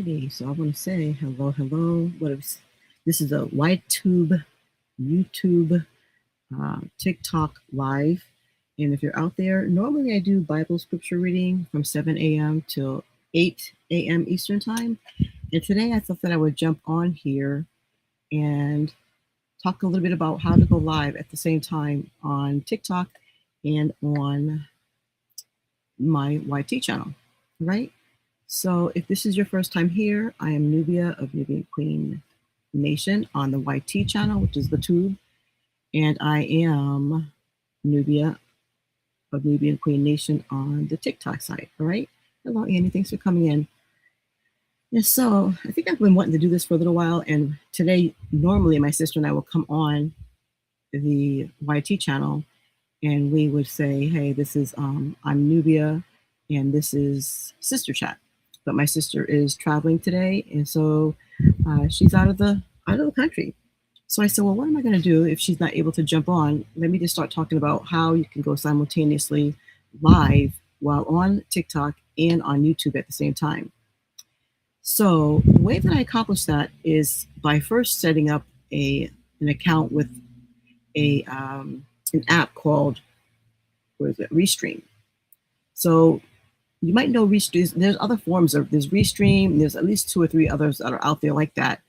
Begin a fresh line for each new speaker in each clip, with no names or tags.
Alrighty, so I want to say hello, hello. This is a YTube, YouTube, TikTok live. And if you're out there, normally I do Bible scripture reading from 7 a.m. till 8 a.m. Eastern Time. And today I thought that I would jump on here and talk a little bit about how to go live at the same time on TikTok and on my YT channel, right? So if this is your first time here, I am Nubia of Nubian Queen Nation on the YT channel, which is the tube. And I am Nubia of Nubian Queen Nation on the TikTok site, all right? Hello, Annie, thanks for coming in. Yeah, so I think I've been wanting to do this for a little while, and today, normally my sister and I will come on the YT channel, and we would say, hey, this is, I'm Nubia, and this is Sister Chat. But my sister is traveling today, and so she's out of the country. So I said, well, what am I going to do if she's not able to jump on? Let me just start talking about how you can go simultaneously live while on TikTok and on YouTube at the same time. So the way that I accomplish that is by first setting up an account with an app called, Restream. So you might know Restream. There's other forms there's Restream. There's at least 2 or 3 others that are out there like that.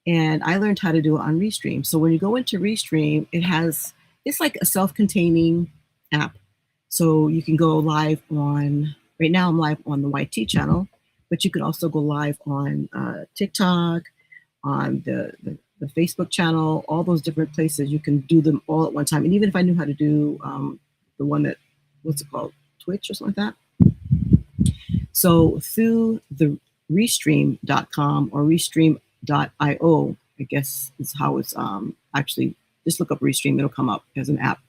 And I learned how to do it on Restream. So when you go into Restream, it's like a self-containing app. So you can go live right now I'm live on the YT channel, but you can also go live on TikTok, on the Facebook channel, all those different places. You can do them all at one time. And even if I knew how to do the one that, what's it called? Twitch or something like that. So through the restream.com or restream.io, I guess is how it's actually, just look up Restream, it'll come up as an app.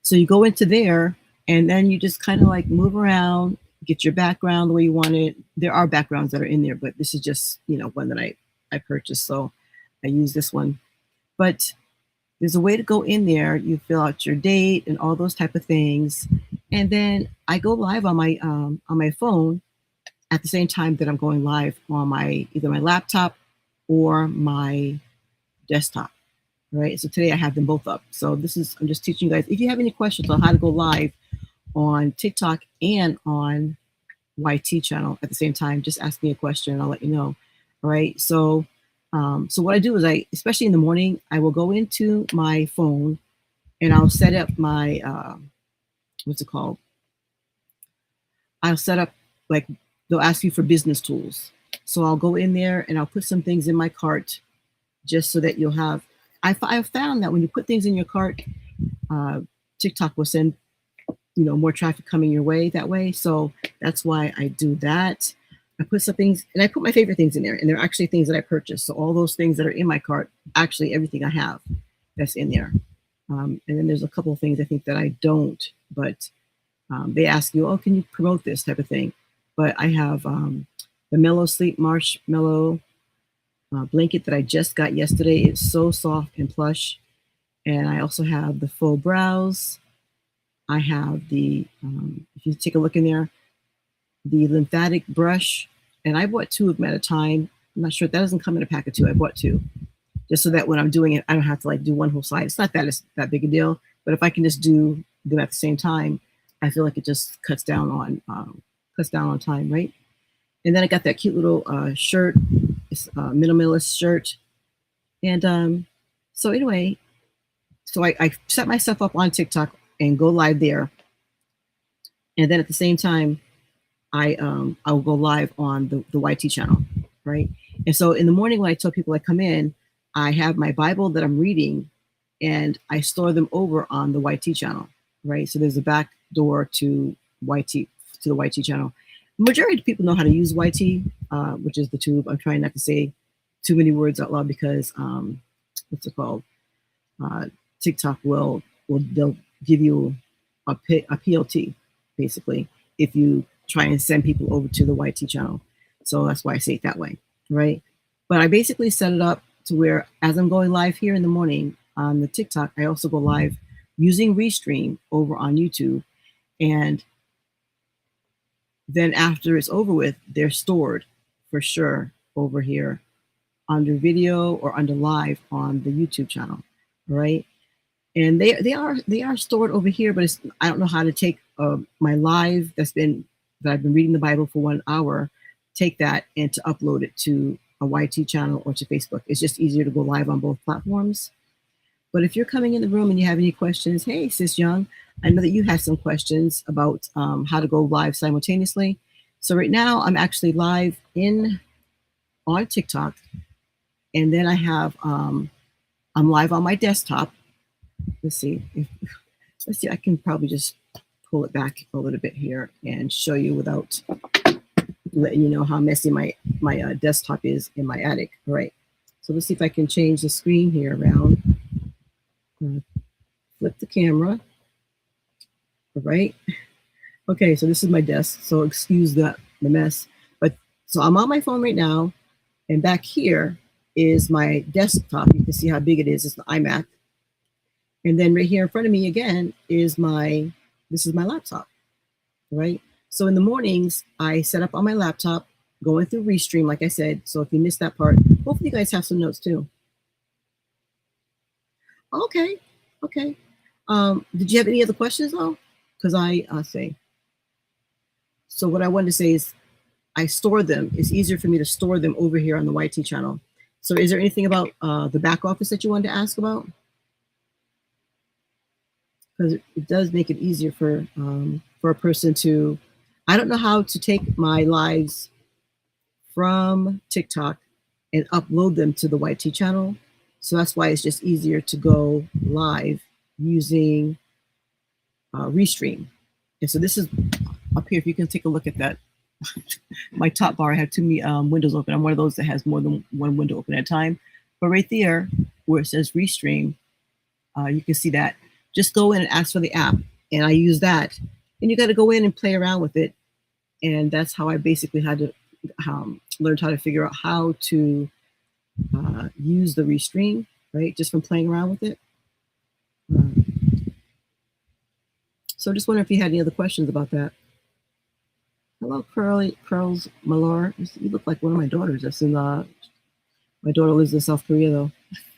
So you go into there and then you just kind of like move around, get your background the way you want it. There are backgrounds that are in there, but this is just, one that I purchased. So I use this one. But there's a way to go in there. You fill out your date and all those type of things. And then I go live on my phone at the same time that I'm going live on either my laptop or my desktop, right? So today I have them both up. So I'm just teaching you guys. If you have any questions on how to go live on TikTok and on YT channel at the same time, just ask me a question and I'll let you know. All right. So what I do is especially in the morning, I will go into my phone and I'll set up my, what's it called? I'll set up, like, they'll ask you for business tools. So I'll go in there and I'll put some things in my cart just so that you'll have, I've found that when you put things in your cart, TikTok will send, more traffic coming your way that way. So that's why I do that. I put some things, and I put my favorite things in there, and they're actually things that I purchased. So all those things that are in my cart, actually everything I have that's in there. And then there's a couple of things I think that I don't, but they ask you, oh, can you promote this type of thing? But I have the Mellow Sleep Marshmallow blanket that I just got yesterday. It's so soft and plush. And I also have the faux brows. I have the, if you take a look in there, the lymphatic brush. And I bought 2 of them at a time. I'm not sure, that doesn't come in a pack of 2. I bought 2. Just so that when I'm doing it, I don't have to do one whole side. It's not that big a deal. But if I can just do them at the same time, I feel like it just cuts down on time, right? And then I got that cute little shirt. It's a minimalist shirt. And so anyway, so I set myself up on TikTok and go live there. And then at the same time, I'll go live on the YT channel, right? And so in the morning when I tell people I come in, I have my Bible that I'm reading and I store them over on the YT channel, right? So there's a back door to the YT channel. Majority of people know how to use YT, which is the tube. I'm trying not to say too many words out loud because what's it called? TikTok they'll give you a PLT basically if you try and send people over to the YT channel. So that's why I say it that way, right? But I basically set it up to where as I'm going live here in the morning on the TikTok, I also go live using Restream over on YouTube. And then after it's over with, they're stored for sure over here under video or under live on the YouTube channel. All right. And they are stored over here, but I don't know how to take my live that I've been reading the Bible for 1 hour, take that and to upload it to a YT channel or to Facebook. It's just easier to go live on both platforms. But if you're coming in the room and you have any questions, hey, Sis Young, I know that you have some questions about how to go live simultaneously. So right now I'm actually live on TikTok, and then I have I'm live on my desktop. Let's see, I can probably just pull it back a little bit here and show you without letting you know how messy my desktop is in my attic. All right, so let's see if I can change the screen here around. Flip the camera. All right. Okay, so this is my desk, so excuse the mess. But so I'm on my phone right now, and back here is my desktop. You can see how big it is. It's the iMac. And then right here in front of me again is my laptop, right? So in the mornings, I set up on my laptop, going through Restream, like I said. So if you missed that part, hopefully you guys have some notes too. Okay. Did you have any other questions though? Because I'll say. So what I wanted to say is I store them. It's easier for me to store them over here on the YT channel. So is there anything about the back office that you wanted to ask about? Because it does make it easier for a person to, I don't know how to take my lives from TikTok and upload them to the YT channel. So that's why it's just easier to go live using Restream. And so this is up here. If you can take a look at that, my top bar, I have too many windows open. I'm one of those that has more than one window open at a time. But right there where it says Restream, you can see that. Just go in and ask for the app, and I use that. And you got to go in and play around with it. And that's how I basically had to learn how to figure out how to use the Restream, right? Just from playing around with it. So just wonder if you had any other questions about that. Hello, Curls Malor. You look like one of my daughters. That's in my daughter lives in South Korea though,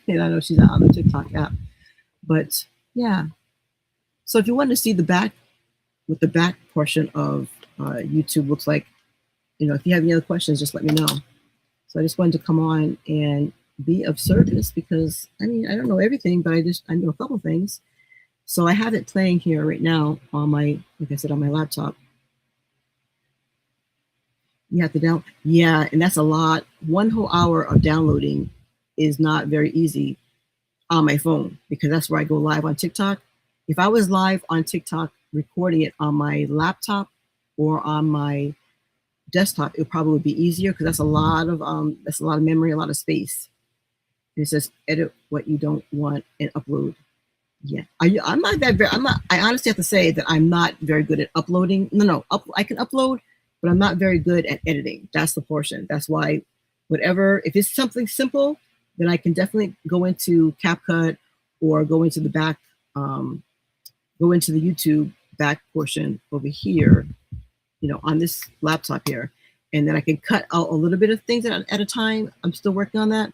and I know she's not on the TikTok app. But yeah. So if you want to see the back, what the back portion of YouTube looks like, if you have any other questions, just let me know. So I just wanted to come on and be of service because I don't know everything, but I know a couple things. So I have it playing here right now on like I said, on my laptop. You have to download. Yeah, and that's a lot. 1 whole hour of downloading is not very easy on my phone because that's where I go live on TikTok. If I was live on TikTok recording it on my laptop or on my desktop, it probably would be easier because that's a lot of memory, a lot of space. And it says edit what you don't want and upload. Yeah, I honestly have to say that I'm not very good at uploading. I can upload, but I'm not very good at editing. That's the portion. That's why if it's something simple, then I can definitely go into CapCut or go into the back, go into the YouTube back portion over here, on this laptop here. And then I can cut out a little bit of things at a time. I'm still working on that.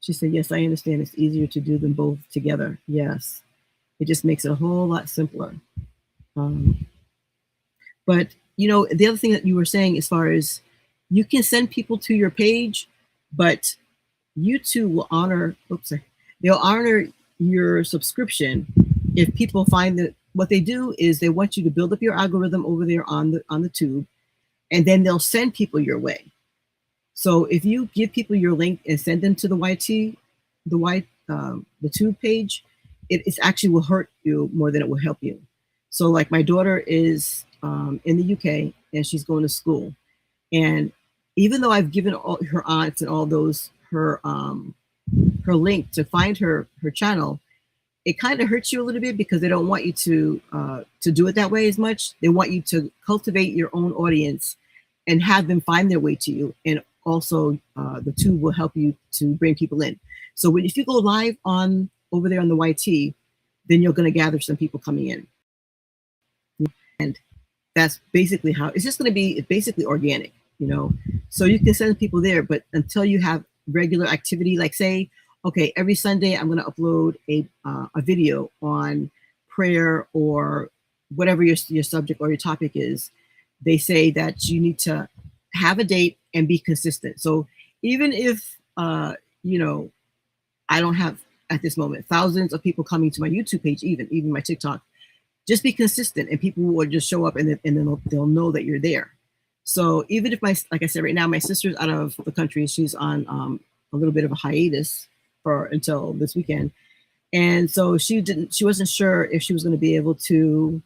She said, yes, I understand. It's easier to do them both together. Yes. It just makes it a whole lot simpler. But, the other thing that you were saying as far as you can send people to your page, but YouTube will they'll honor your subscription if people find that what they do is they want you to build up your algorithm over there on the tube, and then they'll send people your way. So if you give people your link and send them to the tube page, it actually will hurt you more than it will help you. So like my daughter is in the UK and she's going to school, and even though I've given all her aunts and all those her link to find her channel, it kind of hurts you a little bit because they don't want you to do it that way as much. They want you to cultivate your own audience and have them find their way to you. And also the tube will help you to bring people in. So if you go live over there on the YT, then you're going to gather some people coming in. And that's basically how it's just going to be basically organic. you know. So you can send people there, but until you have regular activity, like say, okay, every Sunday I'm going to upload a video on prayer or whatever your subject or your topic is. They say that you need to have a date and be consistent. So even if you know, I don't have at this moment thousands of people coming to my YouTube page, even my TikTok, just be consistent, and people will just show up, and then they'll know that you're there. So even if like I said, right now my sister's out of the country, she's on a little bit of a hiatus for until this weekend, and so she wasn't sure if she was going to be able to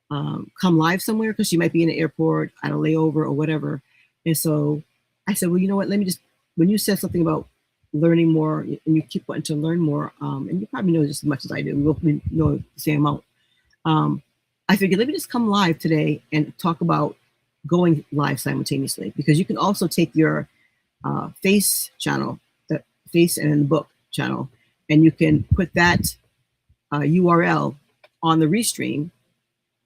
come live somewhere because she might be in the airport at a layover or whatever. And so I said, well, you know what? Let me just, when you said something about learning more and you keep wanting to learn more, and you probably know just as much as I do, we both know the same amount. I figured, let me just come live today and talk about going live simultaneously, because you can also take your face channel, the face and the book channel, and you can put that URL on the restream,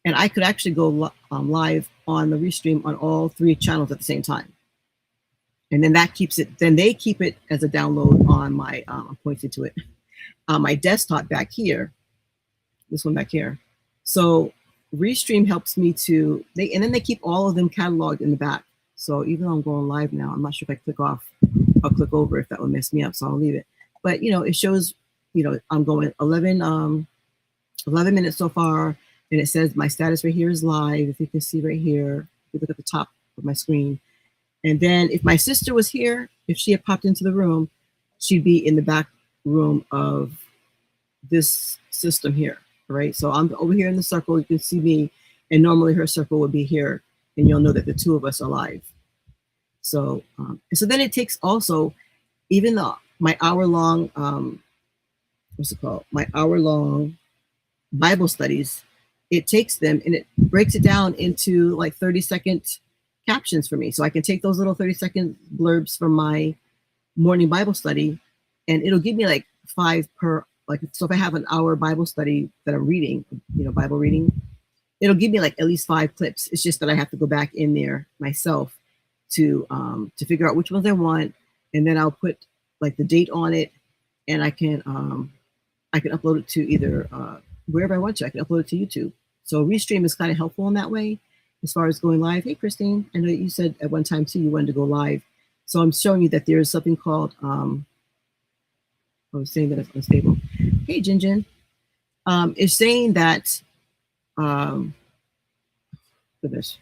and I could actually go live on the restream on all three channels at the same time. And then that keeps it, then they keep it as a download on my, I'm pointing to it, on my desktop back here, this one back here. So Restream helps me to, and then they keep all of them cataloged in the back. So even though I'm going live now, I'm not sure if I click off or click over if that would mess me up, so I'll leave it. But, you know, it shows, you know, I'm going 11 minutes so far, and it says my status right here is live, if you can see right here, if you look at the top of my screen. And then if my sister was here, if she had popped into the room, she'd be in the back room of this system here, right? So I'm over here in the circle, you can see me, and normally her circle would be here, and you'll know that the two of us are live. So, so then it takes also, even though my hour-long, what's it called? My hour-long Bible studies, it takes them and it breaks it down into like 30-second captions for me. So I can take those little 30-second blurbs from my morning Bible study, and it'll give me like 5 per, like, so if I have an hour Bible study that I'm reading, you know, Bible reading, it'll give me like at least 5 clips. It's just that I have to go back in there myself to figure out which ones I want, and then I'll put like the date on it, and I can upload it to either wherever I want to. I can upload it to YouTube. So Restream is kind of helpful in that way as far as going live. Hey, Christine, I know you said at one time too you wanted to go live. So I'm showing you that there is something called, I was saying that it's unstable. Hey, Jinjin, it's saying that, goodness,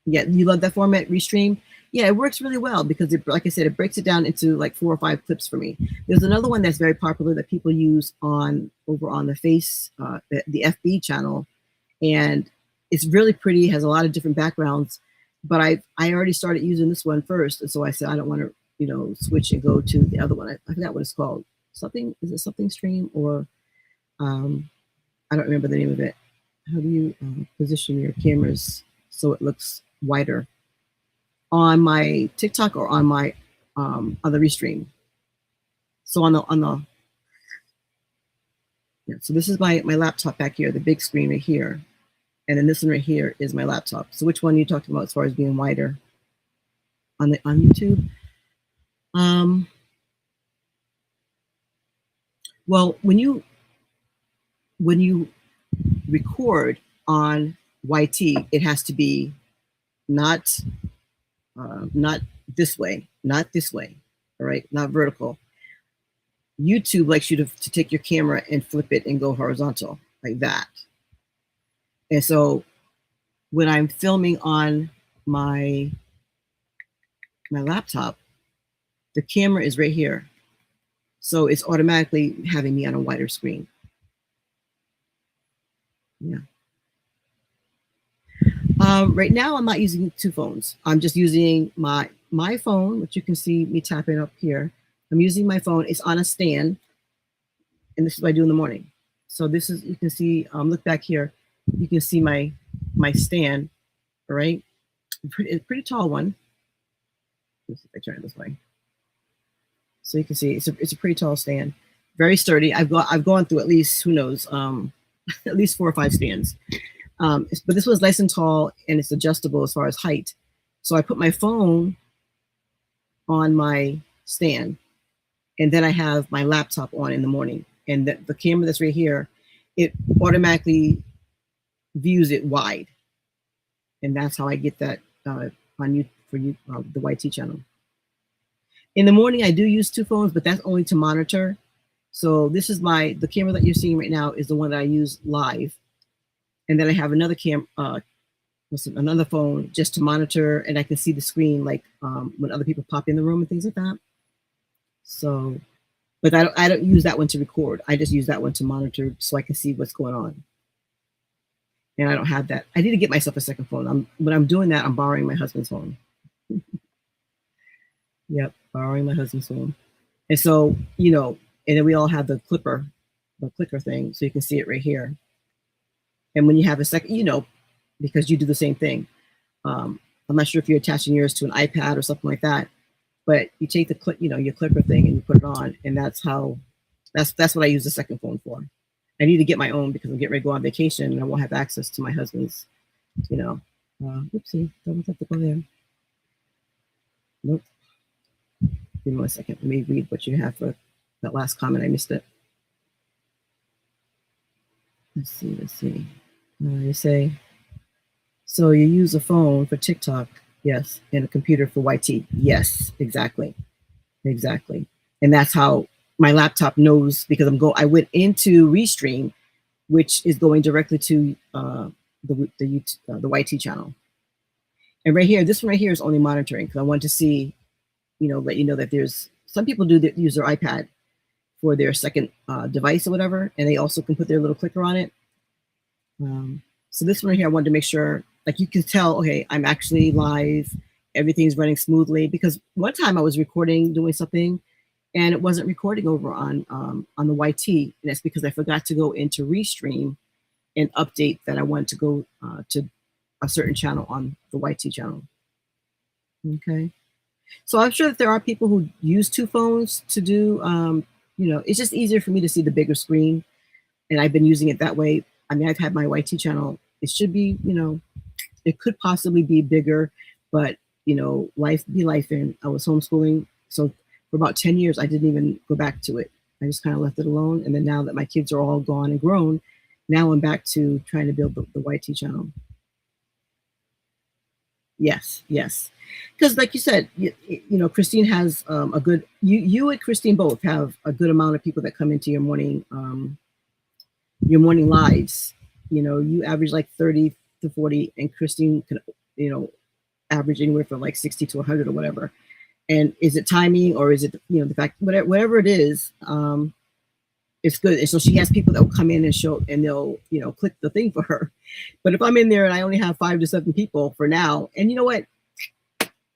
yeah, you love that format, Restream? Yeah, it works really well because, it, like I said, it breaks it down into like 4 or 5 clips for me. There's another one that's very popular that people use over on the Face, the FB channel, and it's really pretty, has a lot of different backgrounds, but I already started using this one first, and so I said I don't want to, you know, switch and go to the other one. I forgot what it's called. Something, is it something stream, or I don't remember the name of it. How do you position your cameras so it looks wider on my TikTok or on my on the Restream? So on the yeah, so this is my laptop back here, the big screen right here. And then this one right here is my laptop. So which one are you talking about as far as being wider on YouTube? Well, when you record on YT, it has to be not this way, all right, not vertical. YouTube likes you to take your camera and flip it and go horizontal like that. And so when I'm filming on my laptop, the camera is right here. So it's automatically having me on a wider screen. Yeah. Right now, I'm not using 2 phones. I'm just using my phone, which you can see me tapping up here. I'm using my phone. It's on a stand, and this is what I do in the morning. So this is, you can see, look back here. You can see my stand, all right? It's a pretty tall one. Let's see if I turn it this way. So you can see it's a pretty tall stand, very sturdy. I've gone through at least, who knows, at least 4 or 5 stands. But this one's nice and tall, and it's adjustable as far as height. So I put my phone on my stand, and then I have my laptop on in the morning. And the camera that's right here, it automatically views it wide. And that's how I get that on you for you the YT channel. In the morning, I do use two phones, but that's only to monitor. So this is the camera that you're seeing right now is the one that I use live. And then I have another another phone just to monitor, and I can see the screen like when other people pop in the room and things like that. So, but I don't use that one to record. I just use that one to monitor so I can see what's going on. And I don't have that. I need to get myself a second phone. When I'm doing that, I'm borrowing my husband's phone. Yep, borrowing my husband's phone. And so, and then we all have the clicker thing, so you can see it right here. And when you have a second, because you do the same thing. I'm not sure if you're attaching yours to an iPad or something like that, but you take the your clicker thing and you put it on, and that's what I use the second phone for. I need to get my own because I'm getting ready to go on vacation and I won't have access to my husband's, oopsie, don't have to go there. Nope. Give me 1 second. Let me read what you have for that last comment. I missed it. Let's see. You say, so you use a phone for TikTok, yes, and a computer for YT. Yes, exactly. And that's how my laptop knows, because I went into Restream, which is going directly to the YT channel. And right here, this one right here is only monitoring because I want to see, let you know that there's some people use their iPad for their second device or whatever, and they also can put their little clicker on it. So this one right here, I wanted to make sure, like you can tell, okay, I'm actually live, everything's running smoothly, because one time I was recording, doing something, and it wasn't recording over on the YT, and that's because I forgot to go into Restream and update that I wanted to go to a certain channel on the YT channel. Okay, so I'm sure that there are people who use two phones to do, it's just easier for me to see the bigger screen, and I've been using it that way. I mean, I've had my YT channel. It should be, it could possibly be bigger, but life be life, and I was homeschooling, so for about 10 years, I didn't even go back to it. I just kind of left it alone. And then now that my kids are all gone and grown, now I'm back to trying to build the YT channel. Yes. Because like you said, Christine has a good, you and Christine both have a good amount of people that come into your morning lives. You average like 30 to 40, and Christine can, average anywhere from like 60 to 100 or whatever. And is it timing, or is it, the fact, whatever it is, it's good. And so she has people that will come in and show, and they'll, click the thing for her. But if I'm in there and I only have 5 to 7 people for now, and you know what,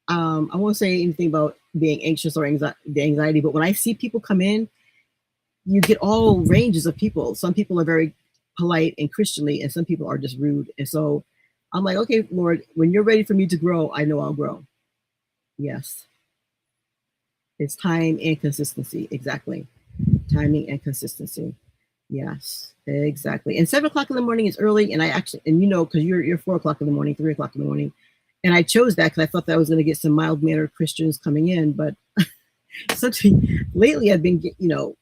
I won't say anything about being anxious or the anxiety, but when I see people come in, you get all ranges of people. Some people are very polite and Christianly, and some people are just rude. And so I'm like, okay, Lord, when you're ready for me to grow, I know I'll grow. Yes. It's time and consistency. Exactly. Timing and consistency. Yes, exactly. And 7 o'clock in the morning is early. And I actually, because you're 4 o'clock in the morning, 3 o'clock in the morning. And I chose that because I thought that I was going to get some mild-mannered Christians coming in. But lately I've been,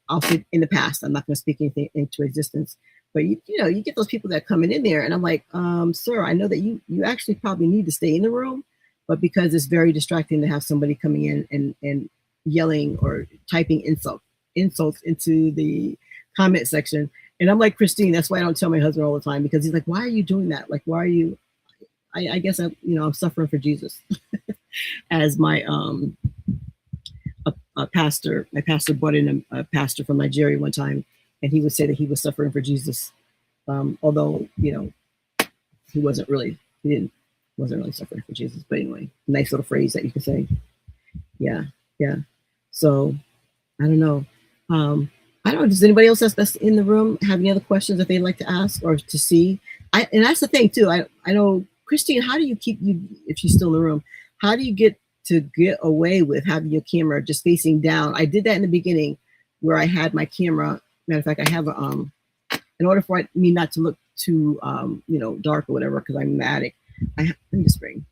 I'll say in the past, I'm not going to speak anything into existence. But, you get those people that are coming in there. And I'm like, sir, I know that you actually probably need to stay in the room. But because it's very distracting to have somebody coming in and yelling or typing insults into the comment section. And I'm like, Christine, that's why I don't tell my husband all the time, because he's like, why are you doing that? Like, why are you, I guess I'm suffering for Jesus. As my my pastor brought in a pastor from Nigeria one time, and he would say that he was suffering for Jesus. Although, he wasn't really suffering for Jesus, but anyway, nice little phrase that you could say. Yeah. So I don't know. I don't know. Does anybody else that's in the room have any other questions that they'd like to ask or to see? And that's the thing too. I know, Christine, how do you keep if she's still in the room, how do you get away with having your camera just facing down? I did that in the beginning where I had my camera. Matter of fact, I have in order for me not to look too dark or whatever, because I'm in the attic. Let me just bring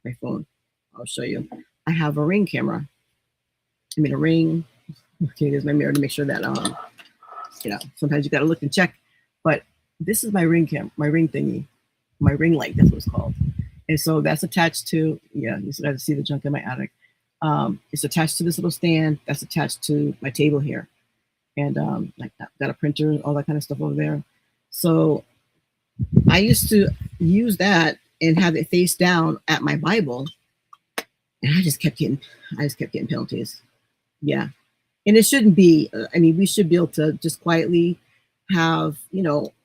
my phone. I'll show you. I have a Ring camera. I mean, a Ring. Okay, there's my mirror to make sure that sometimes you got to look and check. But this is my Ring my Ring thingy, my ring light. That's what it's called. And so that's attached to, you still got to see the junk in my attic. It's attached to this little stand that's attached to my table here. And like I've got a printer, all that kind of stuff over there. So I used to use that and have it face down at my Bible. And I just kept getting penalties. Yeah. And it shouldn't be. I mean, we should be able to just quietly have,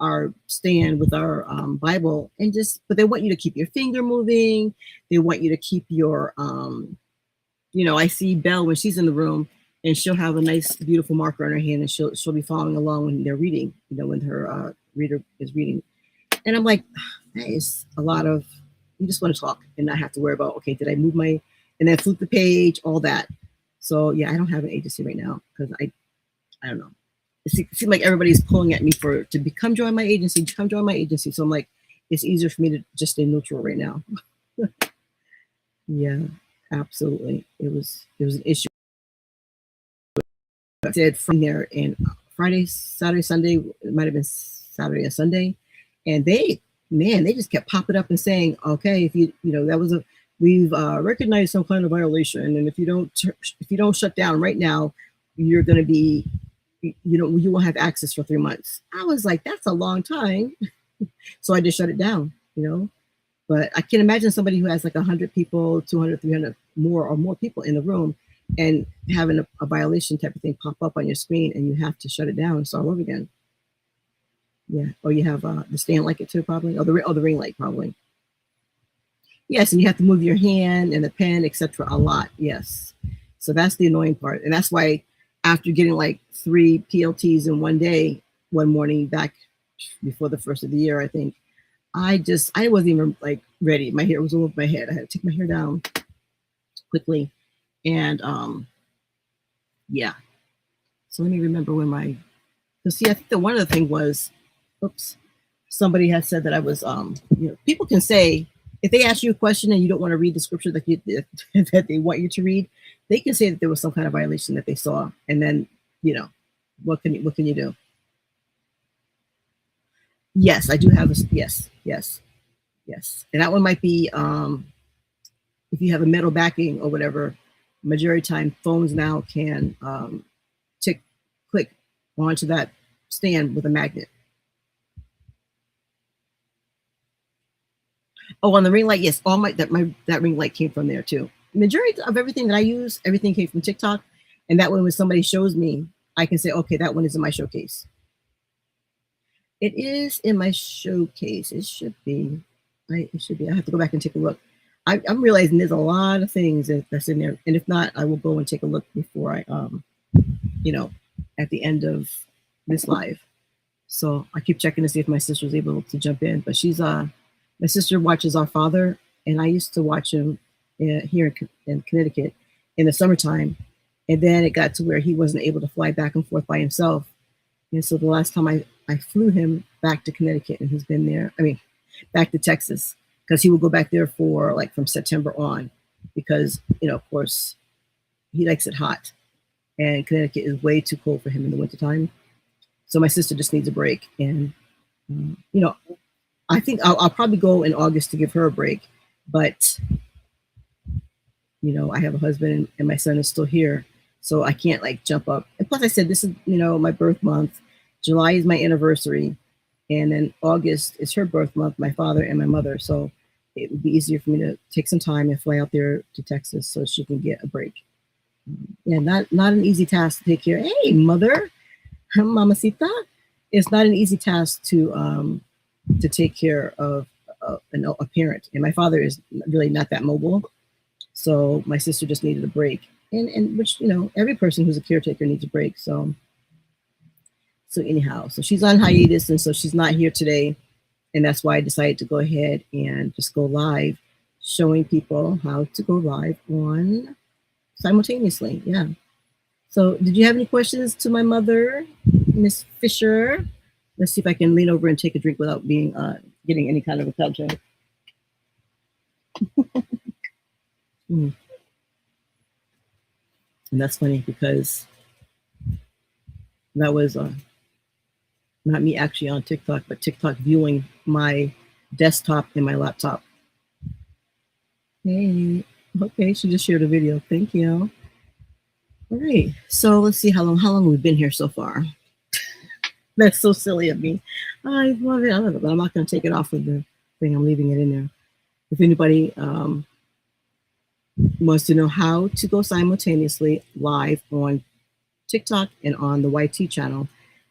our stand with our Bible and but they want you to keep your finger moving. They want you to keep your, I see Belle when she's in the room and she'll have a nice, beautiful marker in her hand and she'll be following along when they're reading, when her reader is reading. And I'm like, that is a lot of, you just want to talk and not have to worry about, okay, did I move and then flip the page, all that. So yeah, I don't have an agency right now because I don't know. It seems like everybody's pulling at me to join my agency. So I'm like, it's easier for me to just stay neutral right now. Yeah, absolutely. It was an issue. I said from there in Friday, Saturday, Sunday. It might have been Saturday and Sunday, and they just kept popping up and saying, okay, if we've recognized some kind of violation, and if you don't shut down right now, you're going to be, you won't have access for 3 months. I was like, that's a long time. So I just shut it down, but I can imagine somebody who has like 100 people, 200, 300 more people in the room and having a violation type of thing pop up on your screen and you have to shut it down and start over again. Yeah. Or you have the stand like it too, probably. Or the ring light, probably. Yes, and you have to move your hand and the pen, etc. a lot. Yes. So that's the annoying part. And that's why after getting like 3 PLTs in one morning back before the first of the year, I think, I wasn't even like ready. My hair was all over my head. I had to take my hair down quickly. And yeah. So let me remember because I think that one of the thing was, somebody had said that I was, people can say, if they ask you a question and you don't want to read the scripture that they want you to read, they can say that there was some kind of violation that they saw. And then, what can you do? Yes, I do have yes. And that one might be, if you have a metal backing or whatever, majority of time phones now can click onto that stand with a magnet. Oh, on the ring light, yes, that ring light came from there too. Majority of everything that I use, everything came from TikTok, and that way when somebody shows me, I can say, okay, that one is in my showcase. It is in my showcase. It should be. It should be. I have to go back and take a look. I'm realizing there's a lot of things that's in there, and if not, I will go and take a look before I, at the end of this live. So I keep checking to see if my sister's able to jump in, but she's my sister watches Our Father, and I used to watch him here in Connecticut in the summertime, and then it got to where he wasn't able to fly back and forth by himself, and so the last time I flew him back to Connecticut, and he's been there. I mean, back to Texas, because he will go back there for like from September on, because of course he likes it hot, and Connecticut is way too cold for him in the wintertime. So my sister just needs a break, and I think I'll probably go in August to give her a break, but I have a husband and my son is still here, so I can't like jump up. And plus, I said this is my birth month. July is my anniversary, and then August is her birth month, my father and my mother. So it would be easier for me to take some time and fly out there to Texas so she can get a break. Yeah, not an easy task to take care. Hey, mother, mamacita. It's not an easy task to take care of a parent. And my father is really not that mobile. So my sister just needed a break. And which, every person who's a caretaker needs a break. So anyhow, so she's on hiatus, and so she's not here today. And that's why I decided to go ahead and just go live, showing people how to go live on simultaneously. Yeah. So did you have any questions to my mother, Miss Fisher? Let's see if I can lean over and take a drink without getting any kind of a culture. Mm. And that's funny because that was not me actually on TikTok, but TikTok viewing my desktop and my laptop. Hey, okay, she just shared a video. Thank you. All right, so let's see how long we've been here so far. That's so silly of me. I love it, but I'm not going to take it off of the thing. I'm leaving it in there. If anybody wants to know how to go simultaneously live on TikTok and on the YT channel,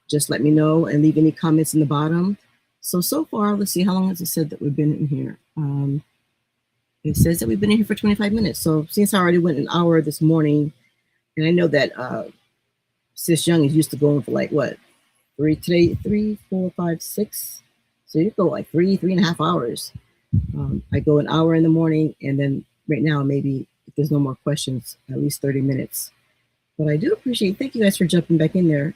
just let me know and leave any comments in the bottom. So far, let's see, how long has it said that we've been in here? It says that we've been in here for 25 minutes. So since I already went an hour this morning, and I know that Sis Young is used to going for like what, 3, 4, 5, 6. So you go like 3.5 hours. I go an hour in the morning, and then right now, maybe if there's no more questions, at least 30 minutes. But I do appreciate, thank you guys for jumping back in there.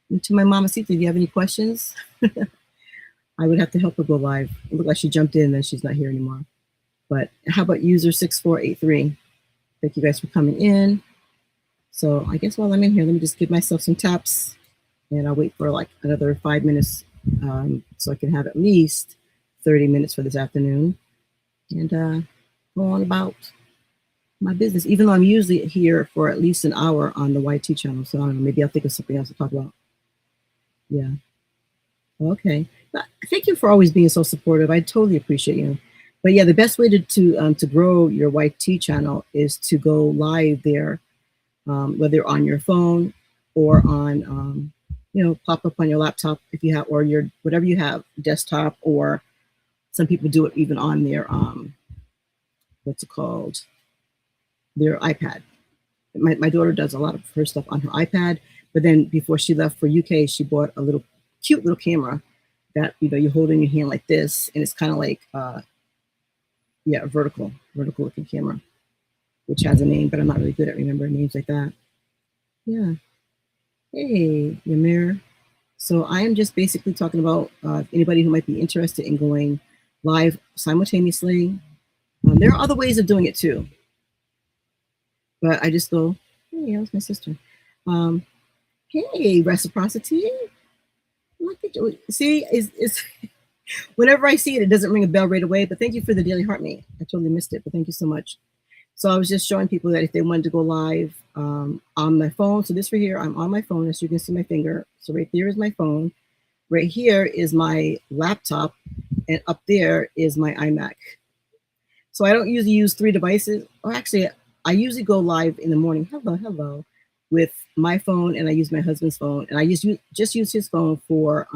And to my mama Sita, do you have any questions? I would have to help her go live. It looked like she jumped in and then she's not here anymore. But how about user 6483? Thank you guys for coming in. So I guess while I'm in here, let me just give myself some taps, and I'll wait for like another 5 minutes so I can have at least 30 minutes for this afternoon and go on about my business, even though I'm usually here for at least an hour on the YT channel. So I don't know, maybe I'll think of something else to talk about. Yeah. Okay. But thank you for always being so supportive. I totally appreciate you. But yeah, the best way to grow your YT channel is to go live there, whether on your phone or on, pop up on your laptop if you have, or your whatever you have, desktop, or some people do it even on their what's it called, their iPad. My daughter does a lot of her stuff on her iPad, but then before she left for UK, she bought a little cute little camera that you hold in your hand like this, and it's kind of like a vertical looking camera, which has a name, but I'm not really good at remembering names like that. Yeah. Hey, Yamir. So I am just basically talking about anybody who might be interested in going live simultaneously. There are other ways of doing it too, but I just go, hey, how's my sister? Hey, reciprocity. Look at you. See, is whenever I see it, it doesn't ring a bell right away. But thank you for the daily heart mate. I totally missed it, but thank you so much. So I was just showing people that if they wanted to go live on my phone, so this right here, I'm on my phone, as you can see my finger. So right there is my phone. Right here is my laptop, and up there is my iMac. So I don't usually use 3 devices. Or actually, I usually go live in the morning. Hello, with my phone, and I use my husband's phone, and I just use his phone for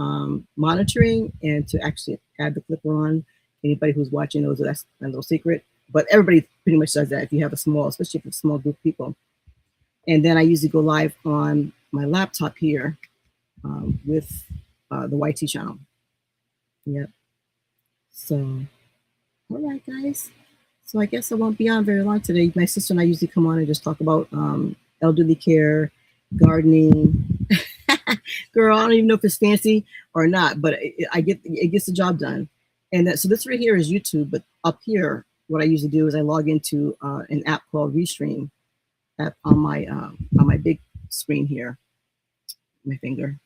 monitoring and to actually add the clicker on. Anybody who's watching knows that's my little secret. But everybody pretty much does that if you have especially if it's a small group of people. And then I usually go live on my laptop here with the YT channel. Yep. So, all right, guys. So I guess I won't be on very long today. My sister and I usually come on and just talk about elderly care, gardening. Girl, I don't even know if it's fancy or not, but it gets the job done. And so this right here is YouTube, but up here, what I usually do is I log into an app called Restream app on my big screen here, my finger.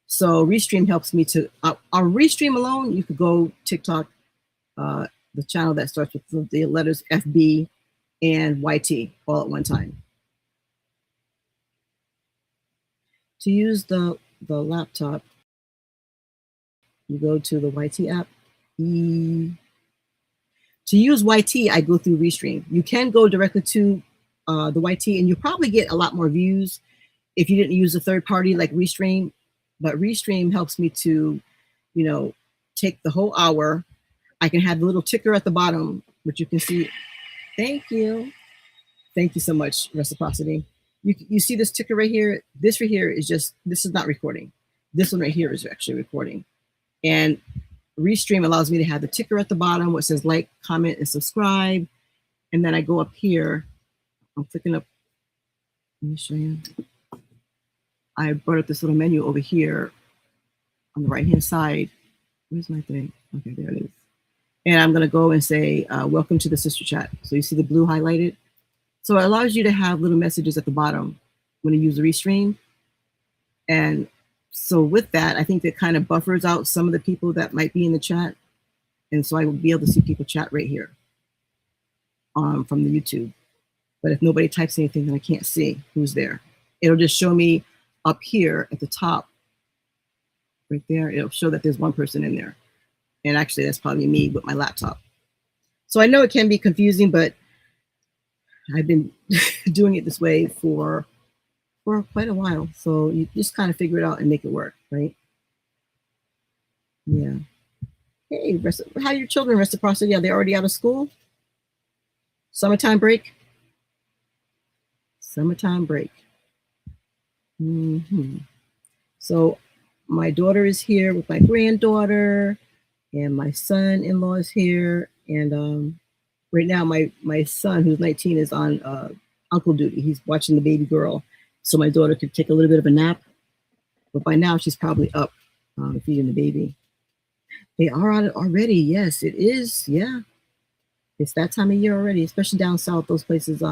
So Restream helps me to on Restream alone. You could go TikTok, the channel that starts with the letters FB and YT all at one time. To use the laptop, you go to the YT app. To use YT, I go through Restream. You can go directly to the YT, and you probably get a lot more views if you didn't use a third party like Restream. But Restream helps me to, take the whole hour. I can have the little ticker at the bottom, which you can see. Thank you. Thank you so much, reciprocity. You see this ticker right here? This right here is this is not recording. This one right here is actually recording. And Restream allows me to have the ticker at the bottom, which says like, comment, and subscribe. And then I go up here. I'm clicking up. Let me show you. I brought up this little menu over here on the right-hand side. Where's my thing? Okay, there it is. And I'm going to go and say, welcome to the sister chat. So you see the blue highlighted? So it allows you to have little messages at the bottom when you use the Restream. And so with that, I think that kind of buffers out some of the people that might be in the chat. And so I will be able to see people chat right here from the YouTube. But if nobody types anything, then I can't see who's there. It'll just show me up here at the top, right there. It'll show that there's one person in there. And actually, that's probably me with my laptop. So I know it can be confusing, but I've been doing it this way for quite a while. So you just kind of figure it out and make it work, right? Yeah. Hey, how are your children, Reciprocity? Are they already out of school? Summertime break? Summertime break. So my daughter is here with my granddaughter, and my son-in-law is here. And right now, my son, who's 19, is on uncle duty. He's watching the baby girl, so my daughter could take a little bit of a nap. But by now, she's probably up feeding the baby. They are out already. Yes, it is. Yeah, it's that time of year already, especially down south. Those places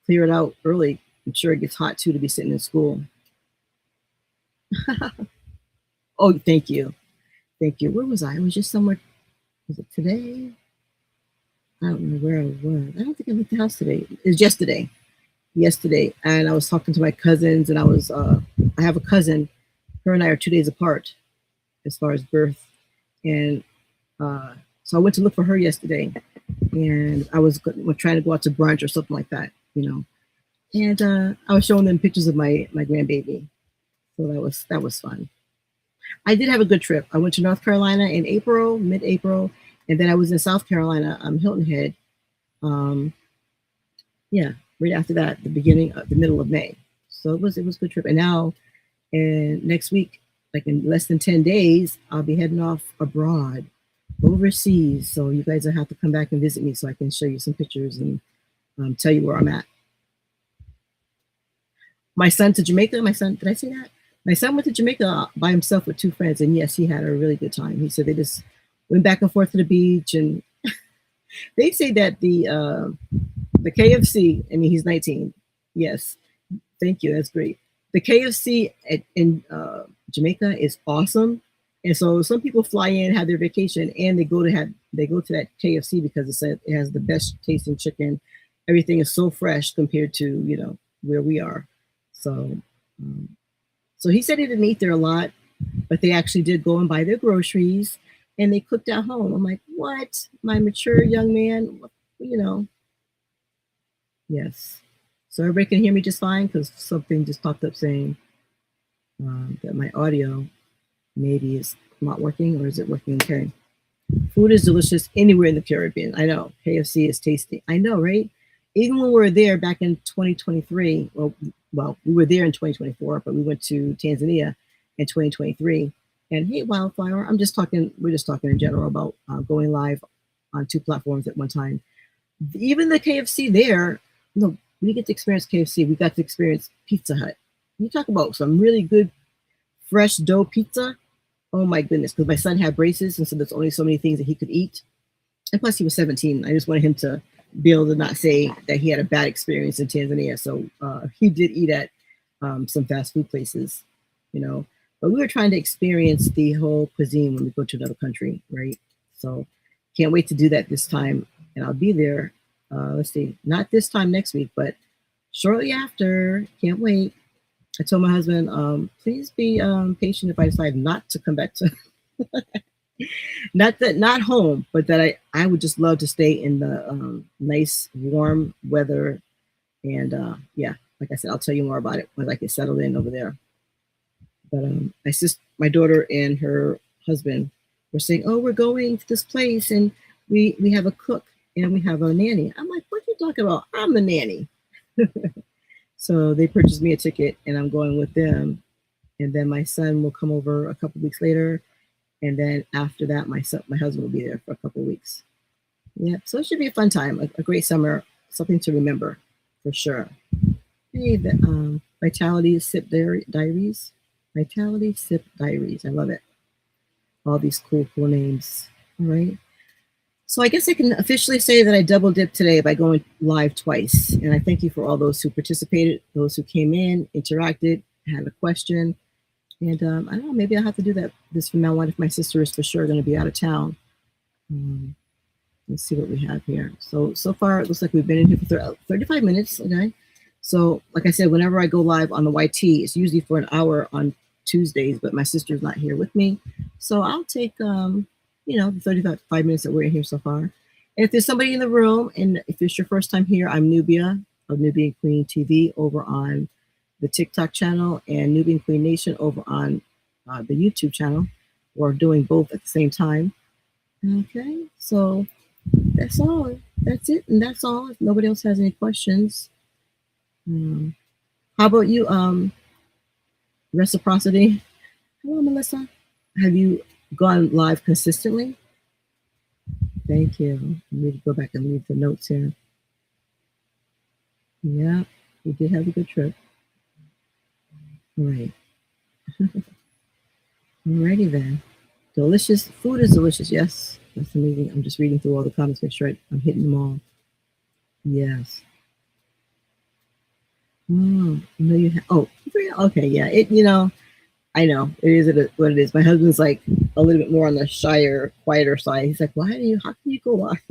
clear it out early. I'm sure it gets hot too to be sitting in school. Oh, thank you. Thank you. Where was I? I was just somewhere. Was it today? I don't know where I was. I don't think I left the house today. It was yesterday. And I was talking to my cousins, and I have a cousin. Her and I are 2 days apart as far as birth. And so I went to look for her yesterday, and I was trying to go out to brunch or something like that, And I was showing them pictures of my grandbaby. So that was fun. I did have a good trip. I went to North Carolina in mid-April, and then I was in South Carolina, Hilton Head. Right after that, the middle of May. So it was a good trip. And now, next week, like in less than 10 days, I'll be heading off abroad, overseas. So you guys will have to come back and visit me so I can show you some pictures and tell you where I'm at. My son to Jamaica. Did I say that? My son went to Jamaica by himself with 2 friends, and yes, he had a really good time. He said they just went back and forth to the beach, and they say that the KFC. I mean, he's 19. Yes, thank you. That's great. The KFC in Jamaica is awesome, and so some people fly in, have their vacation, and they go to that KFC because it has the best tasting chicken. Everything is so fresh compared to where we are. So he said he didn't eat there a lot, but they actually did go and buy their groceries, and they cooked at home. I'm like, what? My mature young man, Yes. So everybody can hear me just fine because something just popped up saying that my audio maybe is not working, or is it working okay? Food is delicious anywhere in the Caribbean. I know. KFC is tasty. I know, right? Even when we were there back in 2023, well, we were there in 2024, but we went to Tanzania in 2023. And hey, Wildflower, we're just talking in general about going live on 2 platforms at one time. Even the KFC there, we get to experience KFC. We got to experience Pizza Hut. You talk about some really good fresh dough pizza. Oh my goodness, because my son had braces, and so there's only so many things that he could eat. And plus he was 17. I just wanted him to be able to not say that he had a bad experience in Tanzania. So he did eat at some fast food places, but we were trying to experience the whole cuisine when we go to another country, right? So can't wait to do that this time. And I'll be there, let's see, not this time next week, but shortly after. Can't wait. I told my husband, please be patient if I decide not to come back to not home, but that I would just love to stay in the nice warm weather. And like I said, I'll tell you more about it when I get settled in over there. But my daughter and her husband were saying, oh, we're going to this place, and we have a cook and we have a nanny. I'm like, what are you talking about? I'm the nanny. So they purchased me a ticket, and I'm going with them. And then my son will come over a couple weeks later. And then after that, my husband will be there for a couple of weeks. Yeah, so it should be a fun time, a great summer, something to remember for sure. Hey, the Vitality Sip Diaries. Vitality Sip Diaries. I love it. All these cool names. All right. So I guess I can officially say that I double dipped today by going live twice. And I thank you for all those who participated, those who came in, interacted, had a question. And I don't know, maybe I'll have to do that this from now on if my sister is for sure going to be out of town. Um, let's see what we have here. So far, it looks like we've been in here for 35 minutes. Okay. So, like I said, whenever I go live on the YT, it's usually for an hour on Tuesdays, but my sister's not here with me. So I'll take, the 35 minutes that we're in here so far. And if there's somebody in the room, and if it's your first time here, I'm Nubia of Nubian Queen TV over on the TikTok channel and Nubian Queen Nation over on the YouTube channel. We're doing both at the same time. Okay, so that's all. That's it, and that's all. If nobody else has any questions, how about you? Reciprocity. Hello, Melissa. Have you gone live consistently? Thank you. I need to go back and read the notes here. Yeah, we did have a good trip. All right. Alrighty then. Delicious. Food is delicious. Yes. That's amazing. I'm just reading through all the comments, make sure I'm hitting them all. Yes. No, you okay. Yeah. I know it is what it is. My husband's like a little bit more on the shyer, quieter side. He's like, how can you go live?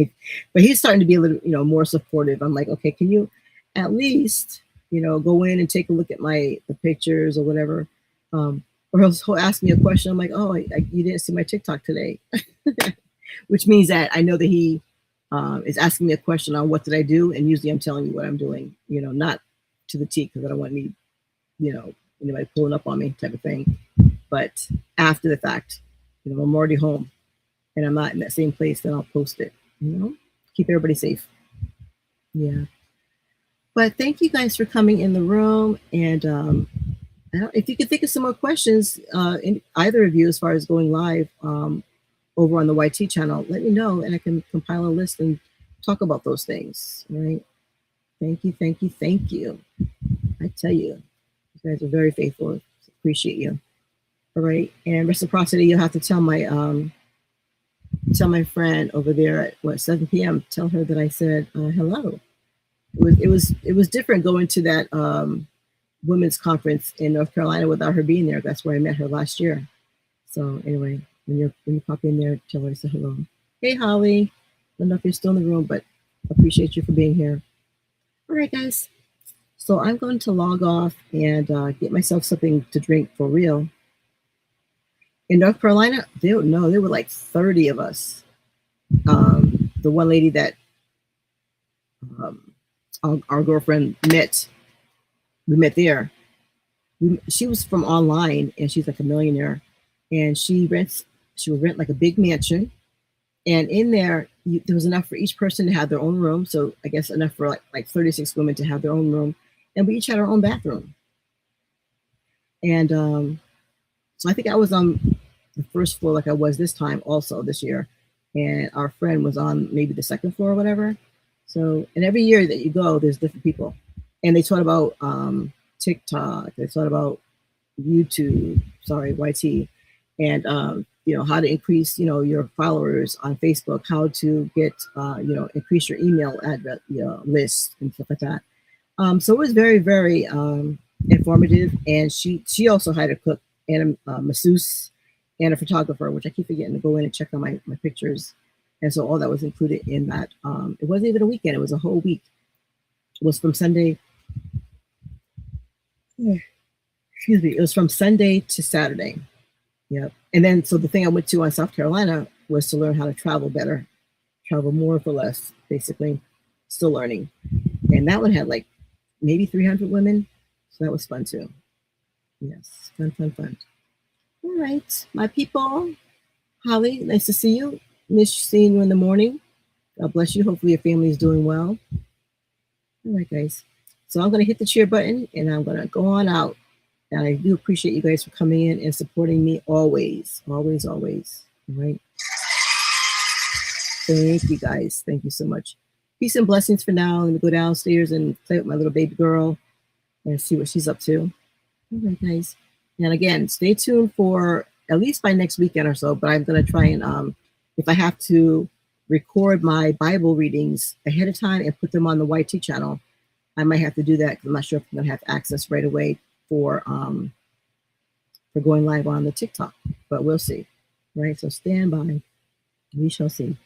But he's starting to be a little, more supportive. I'm like, okay, can you at least, go in and take a look at the pictures or whatever. Or else he'll ask me a question. I'm like, oh, you didn't see my TikTok today, which means that I know that he is asking me a question on what did I do. And usually I'm telling you what I'm doing, not to the T, because I don't want anybody pulling up on me type of thing. But after the fact, I'm already home and I'm not in that same place, then I'll post it, keep everybody safe. Yeah. But thank you guys for coming in the room. And if you could think of some more questions, in either of you, as far as going live over on the YT channel, let me know and I can compile a list and talk about those things. All right. Thank you. Thank you. Thank you. I tell you, you guys are very faithful. Appreciate you. All right. And reciprocity, you'll have to tell my friend over there at 7 p.m. Tell her that I said hello. It was different going to that women's conference in North Carolina without her being there. That's where I met her last year. So anyway, when you pop in there, tell her to say hello. Hey Holly, I don't know if you're still in the room, but appreciate you for being here. All right, guys. So I'm going to log off and get myself something to drink for real. In North Carolina, there were like 30 of us. The one lady that our girlfriend met, we met there. She was from online and she's like a millionaire, and she would rent like a big mansion, and in there there was enough for each person to have their own room. So I guess enough for like 36 women to have their own room, and we each had our own bathroom. And so I think I was on the first floor like I was this year, and our friend was on maybe the second floor or whatever. So, and every year that you go, there's different people, and they taught about TikTok, they taught about YouTube, YT, and how to increase your followers on Facebook, how to get increase your email address list and stuff like that. So it was very, very informative, and she also had a cook and a masseuse and a photographer, which I keep forgetting to go in and check on my pictures. And so all that was included in that. It wasn't even a weekend, it was a whole week. It was from Sunday. Excuse me. It was from Sunday to Saturday. Yep. And then, so the thing I went to on South Carolina was to learn how to travel better, travel more for less, basically. Still learning. And that one had like maybe 300 women. So that was fun too. Yes. Fun. All right. My people. Holly, nice to see you. Miss seeing you in the morning. God bless you. Hopefully your family is doing well. All right, guys. So I'm going to hit the share button and I'm going to go on out. And I do appreciate you guys for coming in and supporting me always. Always. All right. Thank you, guys. Thank you so much. Peace and blessings for now. Let me go downstairs and play with my little baby girl and see what she's up to. All right, guys. And again, stay tuned for at least by next weekend or so. But I'm going to try and, if I have to record my Bible readings ahead of time and put them on the YT channel. I might have to do that because I'm not sure if I'm going to have access right away for going live on the TikTok, but we'll see. Right, so stand by. We shall see.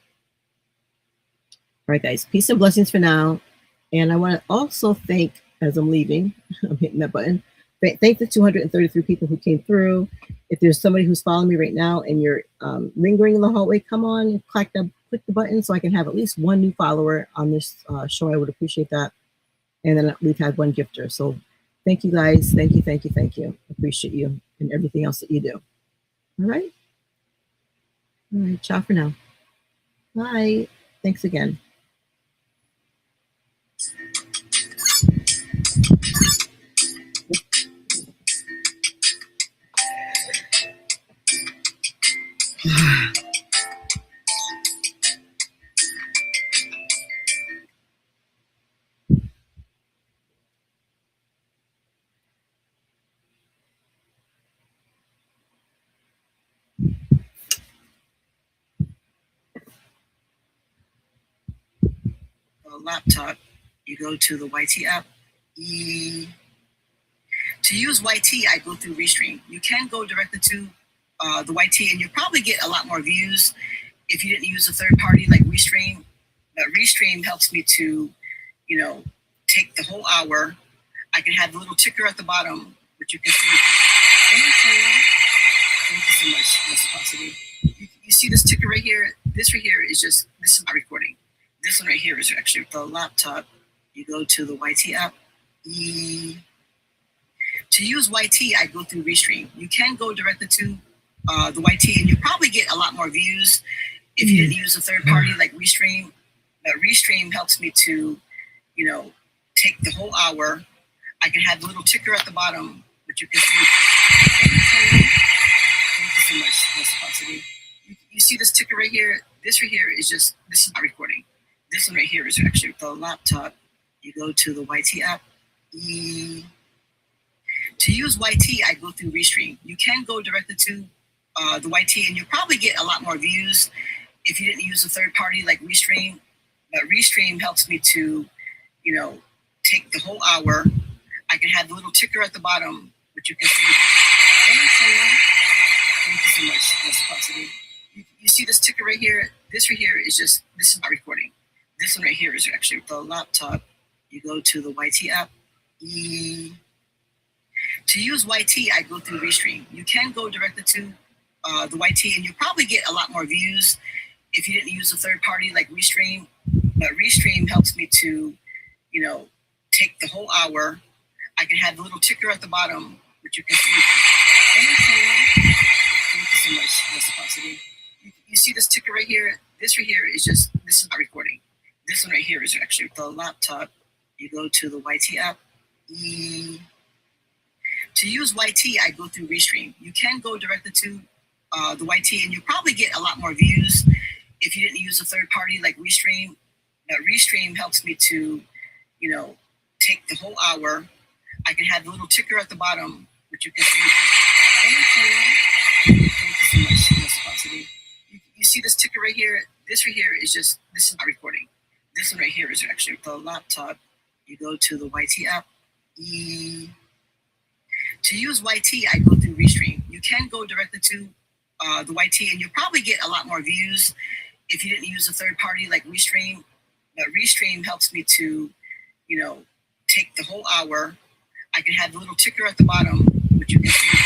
All right, guys, peace and blessings for now. And I want to also thank, as I'm leaving, I'm hitting that button, thank the 233 people who came through. If there's somebody who's following me right now and you're lingering in the hallway, come on and click the button so I can have at least one new follower on this show. I would appreciate that. And then we've had one gifter. So thank you, guys. Thank you, thank you, thank you. Appreciate you and everything else that you do. All right? All right, ciao for now. Bye. Thanks again. Laptop, you go to the YT app. To use YT, I go through Restream. You can go directly to the YT, and you'll probably get a lot more views if you didn't use a third party like Restream. But Restream helps me to, take the whole hour. I can have the little ticker at the bottom, which you can see. Thank you so much, reciprocity. You see this ticker right here? This right here is this is my recording. This one right here is actually the laptop. You go to the YT app. To use YT, I go through Restream. You can go directly to the YT, and you'll probably get a lot more views if you didn't use a third party like Restream. But Restream helps me to, take the whole hour. I can have the little ticker at the bottom, which you can see. Thank you so much, reciprocity. You see this ticker right here? This right here is this is my recording. This one right here is actually the laptop. You go to the YT app. To use YT, I go through Restream. You can go directly to the YT, and you'll probably get a lot more views if you didn't use a third party like Restream. But Restream helps me to, take the whole hour. I can have the little ticker at the bottom, which you can see. Thank you so much, reciprocity. You see this ticker right here? This right here is this is my recording. This one right here is actually the laptop. You go to the YT app. To use YT, I go through Restream. You can go directly to the YT, and you'll probably get a lot more views if you didn't use a third party like Restream. But Restream helps me to, take the whole hour. I can have the little ticker at the bottom, which you can see. Thank you so much, reciprocity. You see this ticker right here? This right here is this is my recording. This one right here is actually the laptop. You go to the YT app. To use YT, I go through Restream. You can go directly to the YT, and you'll probably get a lot more views if you didn't use a third party like Restream. But Restream helps me to, take the whole hour. I can have the little ticker at the bottom, which you can see. Thank you so much, reciprocity. You see this ticker right here? This right here is this is my recording. This one right here is actually the laptop. You go to the YT app. To use YT, I go through Restream. You can go directly to the YT, and you'll probably get a lot more views if you didn't use a third party like Restream. But Restream helps me to, take the whole hour. I can have the little ticker at the bottom, which you can see.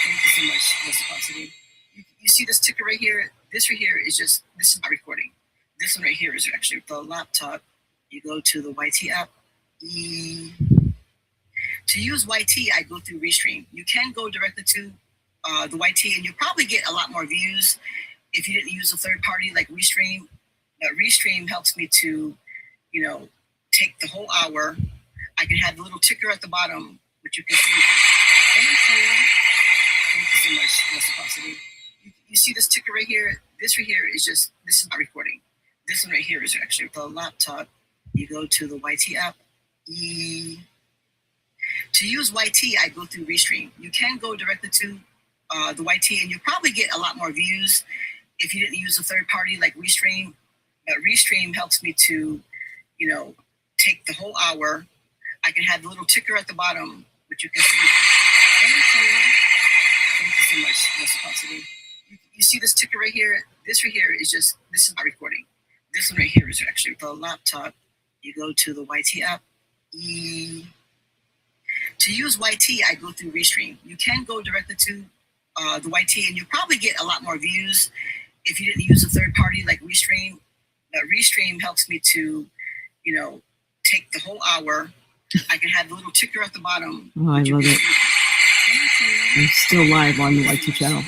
Thank you so much, reciprocity. You see this ticker right here? This right here is this is my recording. This one right here is actually the laptop. You go to the YT app. To use YT, I go through Restream. You can go directly to the YT, and you'll probably get a lot more views if you didn't use a third party like Restream. But Restream helps me to, take the whole hour. I can have the little ticker at the bottom, which you can see. Thank you so much, reciprocity. You see this ticker right here? This right here is this is my recording. This one right here is actually the laptop. You go to the YT app. To use YT, I go through Restream. You can go directly to the YT, and you'll probably get a lot more views if you didn't use a third party like Restream. But Restream helps me to, take the whole hour. I can have the little ticker at the bottom, which you can see. Thank you so much, reciprocity. You see this ticker right here? This right here is this is my recording. This one right here is actually the laptop. You go to the YT app. To use YT, I go through Restream. You can go directly to the YT, and you probably get a lot more views if you didn't use a third party like Restream. But Restream helps me to, take the whole hour. I can have the little ticker at the bottom. Oh, I love it. I'm still live on the YT channel.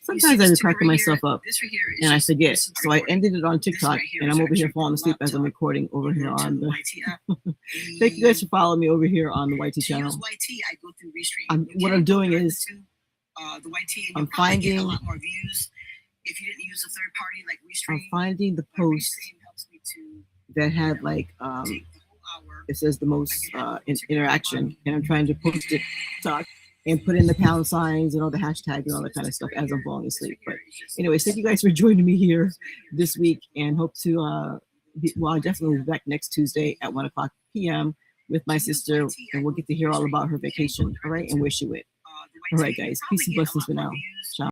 Sometimes I just cracking myself up and I forget. So I ended it on TikTok and I'm over here falling asleep as I'm recording over here on the Thank you guys for following me over here on the YT channel. What I'm doing is I'm finding a lot more views if you didn't use a third party like Restream. I'm finding the posts that have like it says the most interaction, and I'm trying to post it TikTok and put in the pound signs and all the hashtags and all that kind of stuff as I'm falling asleep. But anyways, thank you guys for joining me here this week, and hope to I'll definitely be back next Tuesday at 1:00 p.m. with my sister, and we'll get to hear all about her vacation. All right, and where she went. All right, guys, peace and blessings for now. Ciao.